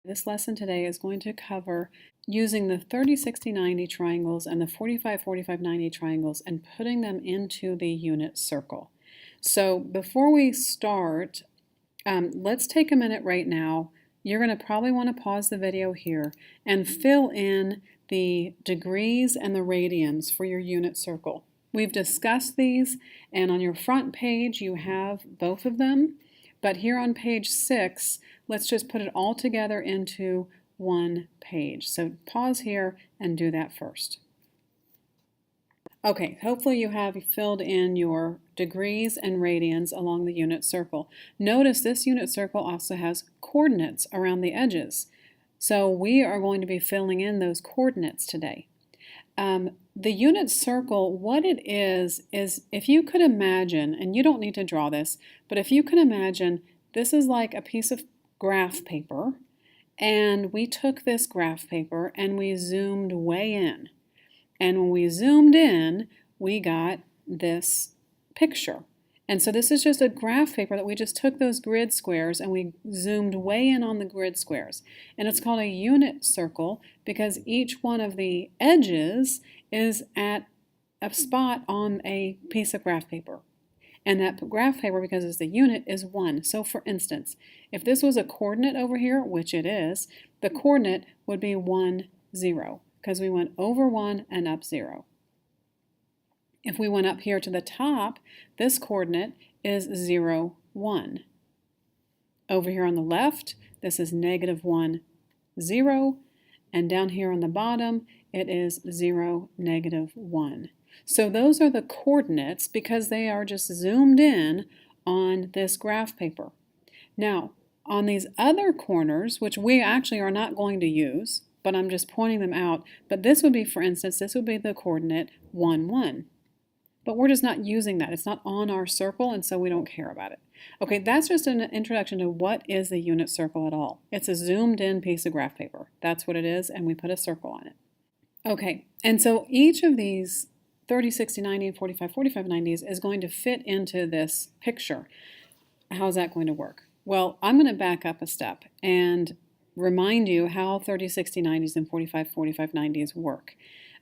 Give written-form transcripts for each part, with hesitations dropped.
This lesson today is going to cover using the 30, 60, 90 triangles and the 45, 45, 90 triangles and putting them into the unit circle. So before we start, let's take a minute right now. You're going to probably want to pause the video here and fill in the degrees and the radians for your unit circle. We've discussed these, and on your front page you have both of them. But here on page 6, let's just put it all together into one page. So pause here and do that first. Okay, hopefully you have filled in your degrees and radians along the unit circle. Notice this unit circle also has coordinates around the edges. So we are going to be filling in those coordinates today. The unit circle, what it is if you could imagine, and you don't need to draw this, but if you could imagine, this is like a piece of graph paper, and we took this graph paper and we zoomed way in. And when we zoomed in, we got this picture. And so this is just a graph paper that we just took those grid squares and we zoomed way in on the grid squares. And it's called a unit circle because each one of the edges is at a spot on a piece of graph paper. And that graph paper, because it's the unit, is 1. So for instance, if this was a coordinate over here, which it is, the coordinate would be 1, 0, because we went over 1 and up 0. If we went up here to the top, this coordinate is 0, 1. Over here on the left, this is -1, 0. And down here on the bottom, it is 0, -1. So those are the coordinates because they are just zoomed in on this graph paper. Now, on these other corners, which we actually are not going to use, but I'm just pointing them out, but this would be, for instance, this would be the coordinate 1, 1. But we're just not using that. It's not on our circle, and so we don't care about it. Okay, that's just an introduction to what is the unit circle at all. It's a zoomed in piece of graph paper. That's what it is, and we put a circle on it. Okay, and so each of these 30, 60, 90, and 45, 45, 90s is going to fit into this picture. How's that going to work? Well, I'm going to back up a step and remind you how 30, 60, 90s and 45, 45, 90s work.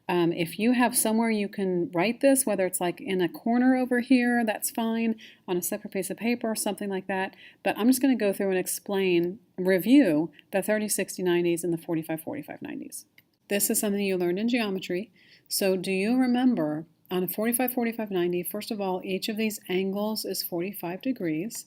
If you have somewhere you can write this, whether it's like in a corner over here, that's fine, on a separate piece of paper, something like that. But I'm just going to go through and explain, review the 30, 60, 90s and the 45, 45, 90s. This is something you learned in geometry. So do you remember on a 45, 45, 90, first of all, each of these angles is 45 degrees.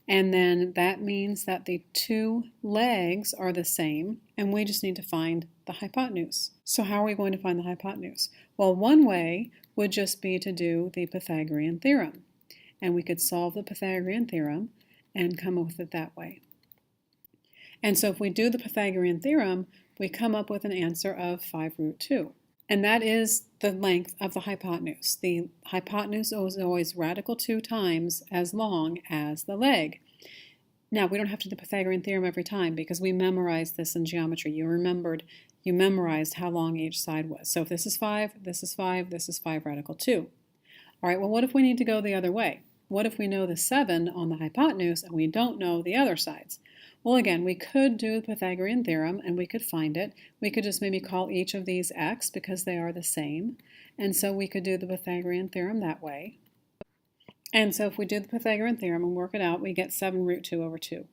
And then that means that the two legs are the same, and we just need to find the hypotenuse. So how are we going to find the hypotenuse? Well, one way would just be to do the Pythagorean Theorem. And we could solve the Pythagorean Theorem and come up with it that way. And so if we do the Pythagorean Theorem, we come up with an answer of 5√2. And that is the length of the hypotenuse. The hypotenuse is always radical 2 times as long as the leg. Now, we don't have to do the Pythagorean Theorem every time because we memorized this in geometry. You memorized how long each side was. So if this is 5, this is 5, this is 5 radical 2. All right, well, what if we need to go the other way? What if we know the 7 on the hypotenuse and we don't know the other sides? Well, again, we could do the Pythagorean Theorem and we could find it. We could just maybe call each of these x because they are the same. And so we could do the Pythagorean Theorem that way. And so if we do the Pythagorean Theorem and work it out, we get 7√2 over 2.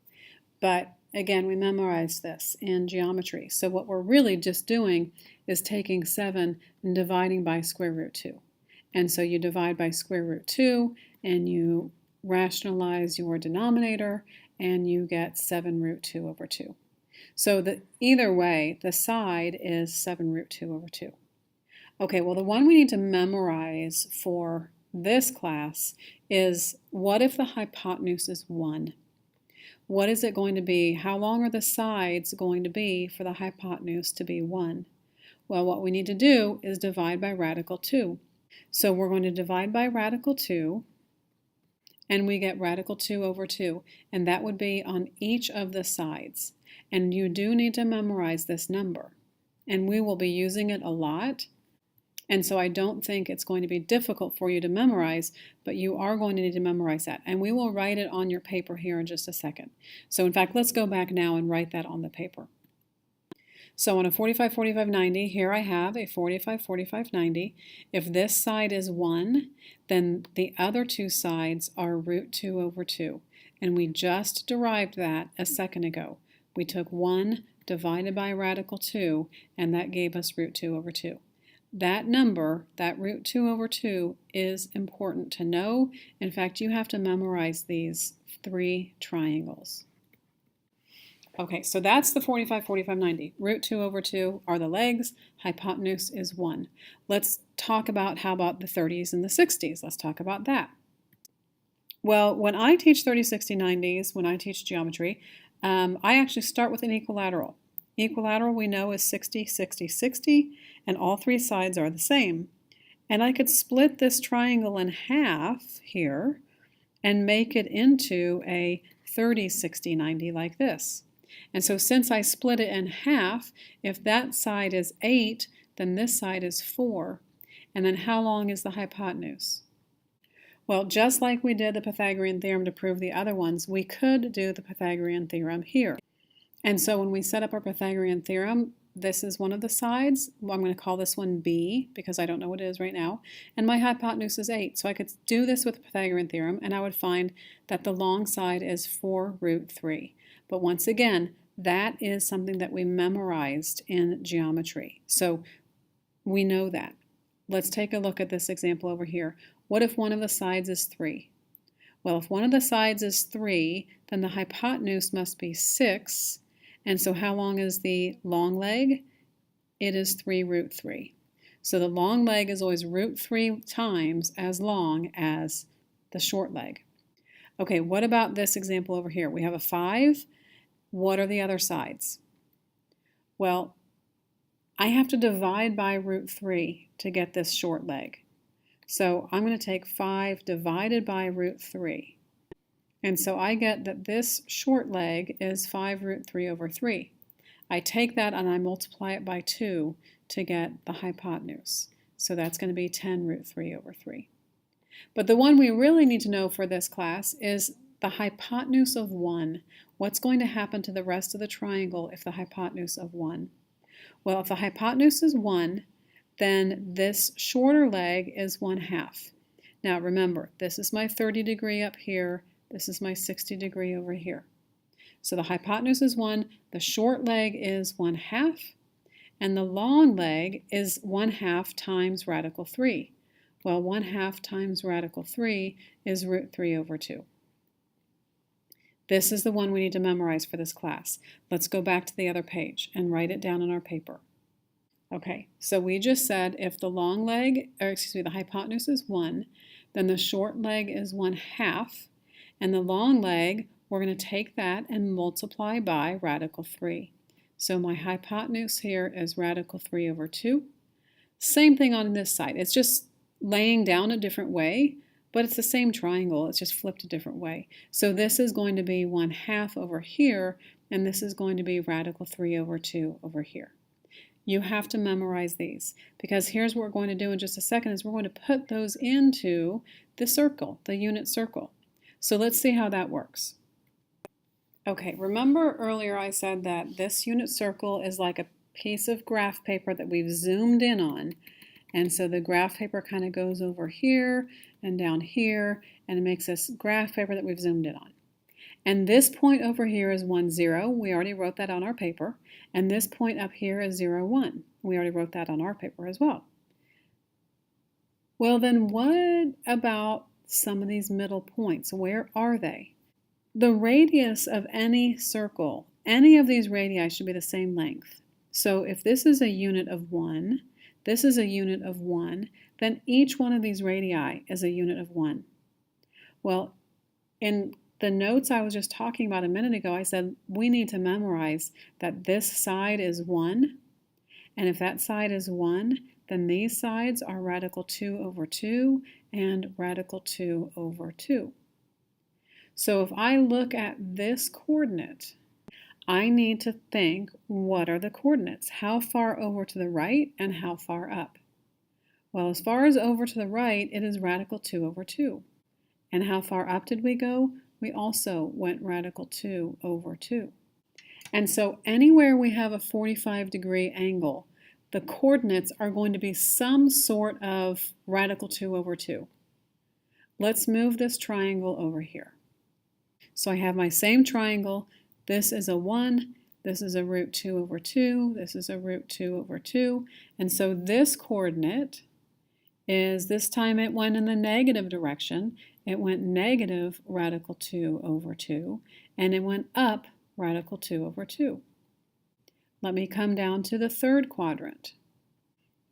But again, we memorized this in geometry. So what we're really just doing is taking 7 and dividing by square root 2. And so you divide by square root 2 and you rationalize your denominator and you get 7√2 over 2. So either way, the side is 7√2 over 2. Okay, well, the one we need to memorize for this class is, what if the hypotenuse is 1? What is it going to be? How long are the sides going to be for the hypotenuse to be 1? Well, what we need to do is divide by radical 2. So we're going to divide by radical 2, and we get radical 2 over 2, and that would be on each of the sides. And you do need to memorize this number, and we will be using it a lot. And so I don't think it's going to be difficult for you to memorize, but you are going to need to memorize that. And we will write it on your paper here in just a second. So in fact, let's go back now and write that on the paper. So on a 45, 45, 90, here I have a 45, 45, 90. If this side is 1, then the other two sides are root 2 over 2. And we just derived that a second ago. We took 1 divided by radical 2, and that gave us root 2 over 2. That number, that root 2 over 2, is important to know. In fact, you have to memorize these 3 triangles. Okay, so that's the 45, 45, 90. Root 2 over 2 are the legs. Hypotenuse is 1. Let's talk about how about the 30s and the 60s. Let's talk about that. Well, when I teach 30, 60, 90s, when I teach geometry, I actually start with an equilateral. Equilateral we know is 60, 60, 60, and all 3 sides are the same. And I could split this triangle in half here and make it into a 30, 60, 90 like this. And so since I split it in half, if that side is 8, then this side is 4. And then how long is the hypotenuse? Well, just like we did the Pythagorean theorem to prove the other ones, we could do the Pythagorean theorem here. And so when we set up our Pythagorean theorem, this is one of the sides. Well, I'm going to call this one B because I don't know what it is right now. And my hypotenuse is 8. So I could do this with the Pythagorean theorem and I would find that the long side is 4 root 3. But once again, that is something that we memorized in geometry. So we know that. Let's take a look at this example over here. What if one of the sides is 3? Well, if one of the sides is 3, then the hypotenuse must be 6. And so how long is the long leg? It is 3 root 3. So the long leg is always root 3 times as long as the short leg. Okay, what about this example over here? We have a 5. What are the other sides? Well, I have to divide by root 3 to get this short leg. So I'm going to take 5 divided by root 3. And so I get that this short leg is 5 root 3 over 3. I take that and I multiply it by 2 to get the hypotenuse. So that's going to be 10 root 3 over 3. But the one we really need to know for this class is the hypotenuse of 1. What's going to happen to the rest of the triangle if the hypotenuse of 1? Well, if the hypotenuse is 1, then this shorter leg is 1/2. Now remember, this is my 30 degree up here, this is my 60 degree over here. So the hypotenuse is 1, the short leg is 1/2, and the long leg is 1/2 times radical 3. Well, 1/2 times radical 3 is root 3 over 2. This is the one we need to memorize for this class. Let's go back to the other page and write it down on our paper. Okay, so we just said if the long leg, or excuse me, the hypotenuse is 1, then the short leg is 1/2, and the long leg, we're going to take that and multiply by radical 3. So my hypotenuse here is radical 3 over 2. Same thing on this side. It's just laying down a different way, but it's the same triangle. It's just flipped a different way. So this is going to be 1/2 over here, and this is going to be radical 3 over 2 over here. You have to memorize these because here's what we're going to do in just a second is we're going to put those into the circle, the unit circle. So let's see how that works. Okay, remember earlier I said that this unit circle is like a piece of graph paper that we've zoomed in on. And so the graph paper kind of goes over here and down here, and it makes this graph paper that we've zoomed in on. And this point over here is 1, 0. We already wrote that on our paper. And this point up here is 0, 1. We already wrote that on our paper as well. Well, then what about some of these middle points? Where are they? The radius of any circle, any of these radii should be the same length. So if this is a unit of 1, this is a unit of 1, then each one of these radii is a unit of 1. Well, in the notes I was just talking about a minute ago, I said we need to memorize that this side is 1, and if that side is 1, then these sides are radical 2 over 2 and radical 2 over 2. So if I look at this coordinate, I need to think, what are the coordinates? How far over to the right and how far up? Well, as far as over to the right, it is radical 2 over 2. And how far up did we go? We also went radical 2 over 2. And so anywhere we have a 45-degree angle, the coordinates are going to be some sort of radical 2 over 2. Let's move this triangle over here. So I have my same triangle. This is a 1, this is a root 2 over 2, this is a root 2 over 2. And so this coordinate is, this time it went in the negative direction. It went negative radical 2 over 2, and it went up radical 2 over 2. Let me come down to the third quadrant.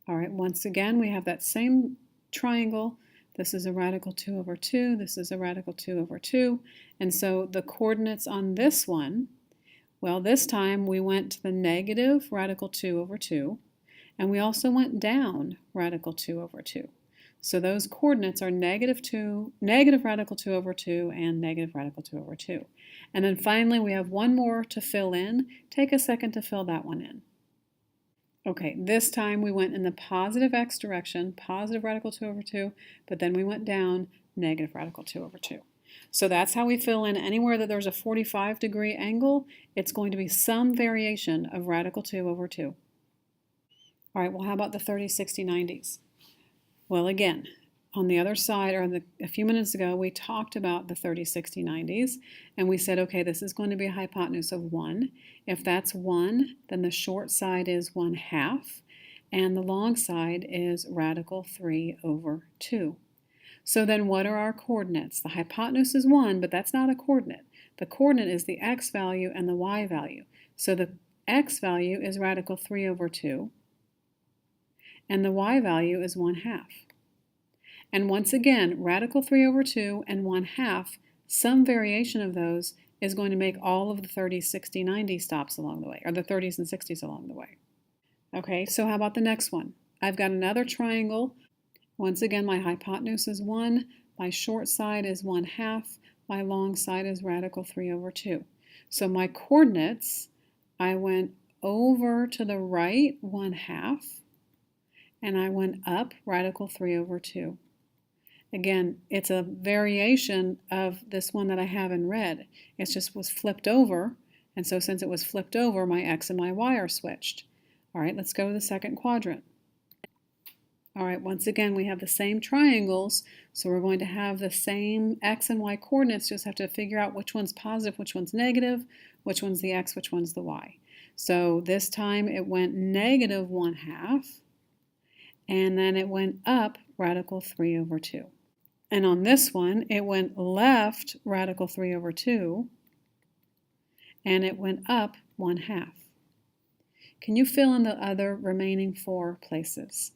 All right, once again, we have that same triangle. This is a radical 2 over 2, this is a radical 2 over 2, and so the coordinates on this one, well, this time we went to the negative radical 2 over 2, and we also went down radical 2 over 2. So those coordinates are negative radical 2 over 2 and negative radical 2 over 2. And then finally we have one more to fill in. Take a second to fill that one in. Okay, this time we went in the positive x direction, positive radical 2 over 2, but then we went down negative radical 2 over 2. So that's how we fill in anywhere that there's a 45-degree angle. It's going to be some variation of radical 2 over 2. All right, well, how about the 30, 60, 90s? Well, again, on the other side, or a few minutes ago, we talked about the 30, 60, 90s, and we said, okay, this is going to be a hypotenuse of 1. If that's 1, then the short side is 1/2, and the long side is radical 3 over 2. So then what are our coordinates? The hypotenuse is 1, but that's not a coordinate. The coordinate is the x value and the y value. So the x value is radical 3 over 2, and the y value is 1/2. And once again, radical 3 over 2 and 1/2, some variation of those is going to make all of the 30, 60, 90 stops along the way, or the 30s and 60s along the way. Okay, so how about the next one? I've got another triangle. Once again, my hypotenuse is 1, my short side is 1/2, my long side is radical 3 over 2. So my coordinates, I went over to the right 1/2, and I went up radical 3 over 2. Again, it's a variation of this one that I have in red. It just was flipped over, and so since it was flipped over, my x and my y are switched. All right, let's go to the second quadrant. All right, once again, we have the same triangles, so we're going to have the same x and y coordinates, just have to figure out which one's positive, which one's negative, which one's the x, which one's the y. So this time it went negative 1/2, and then it went up radical 3 over 2. And on this one, it went left radical 3 over 2, and it went up 1/2. Can you fill in the other remaining 4 places?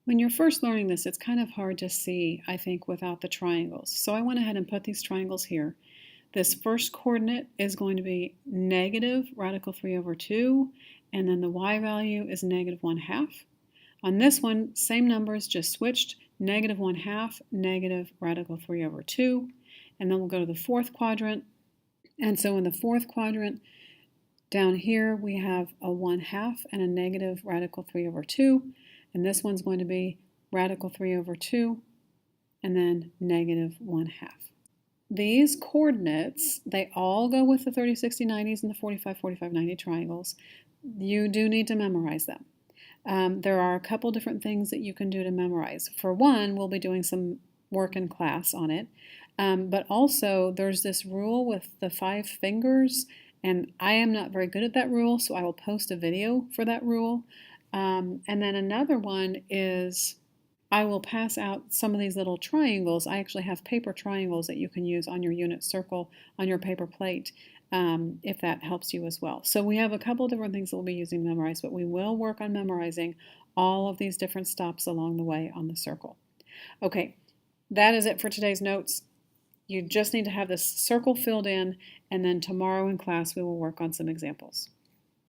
When you're first learning this, it's kind of hard to see, I think, without the triangles. So I went ahead and put these triangles here. This first coordinate is going to be negative radical 3 over 2, and then the y value is negative 1/2. On this one, same numbers, just switched, negative 1/2, negative radical 3 over 2. And then we'll go to the fourth quadrant. And so in the fourth quadrant, down here we have a 1/2 and a negative radical 3 over 2. And this one's going to be radical 3 over 2, and then negative 1/2. These coordinates, they all go with the 30, 60, 90s and the 45, 45, 90 triangles. You do need to memorize them. There are a couple different things that you can do to memorize. For one, we'll be doing some work in class on it, but also there's this rule with the 5 fingers, and I am not very good at that rule, so I will post a video for that rule. And then another one is I will pass out some of these little triangles. I actually have paper triangles that you can use on your unit circle, on your paper plate, if that helps you as well. So we have a couple different things that we'll be using to memorize, but we will work on memorizing all of these different stops along the way on the circle. Okay, that is it for today's notes. You just need to have this circle filled in, and then tomorrow in class we will work on some examples.